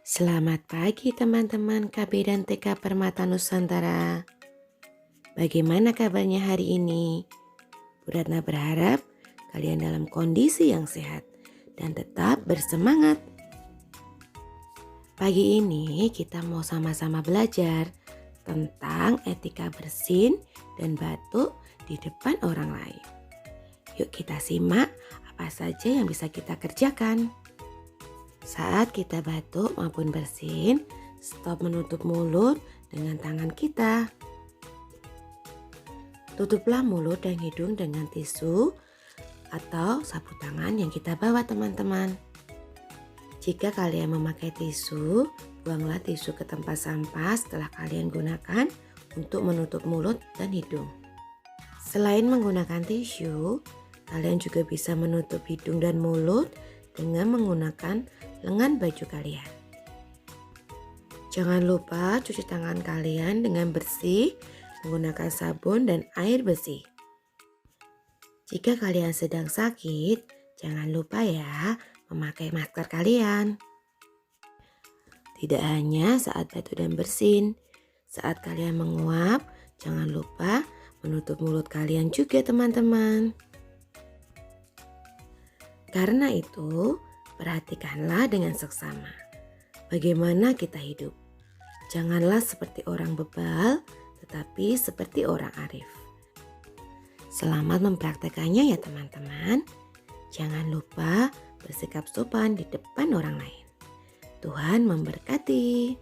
Selamat pagi teman-teman KB dan TK Permata Nusantara. Bagaimana kabarnya hari ini? Bu Ratna berharap kalian dalam kondisi yang sehat dan tetap bersemangat. Pagi ini kita mau sama-sama belajar tentang etika bersin dan batuk di depan orang lain. Yuk kita simak apa saja yang bisa kita kerjakan. Saat kita batuk maupun bersin, stop menutup mulut dengan tangan kita. Tutuplah mulut dan hidung dengan tisu atau sapu tangan yang kita bawa teman-teman. Jika kalian memakai tisu, buanglah tisu ke tempat sampah setelah kalian gunakan untuk menutup mulut dan hidung. Selain menggunakan tisu, kalian juga bisa menutup hidung dan mulut dengan menggunakan lengan baju kalian. Jangan lupa cuci tangan kalian dengan bersih menggunakan sabun dan air bersih. Jika kalian sedang sakit, jangan lupa ya memakai masker kalian. Tidak hanya saat batuk dan bersin, saat kalian menguap, jangan lupa menutup mulut kalian juga teman-teman. Karena itu, perhatikanlah dengan seksama bagaimana kita hidup. Janganlah seperti orang bebal, tetapi seperti orang arif. Selamat mempraktekannya ya teman-teman. Jangan lupa bersikap sopan di depan orang lain. Tuhan memberkati.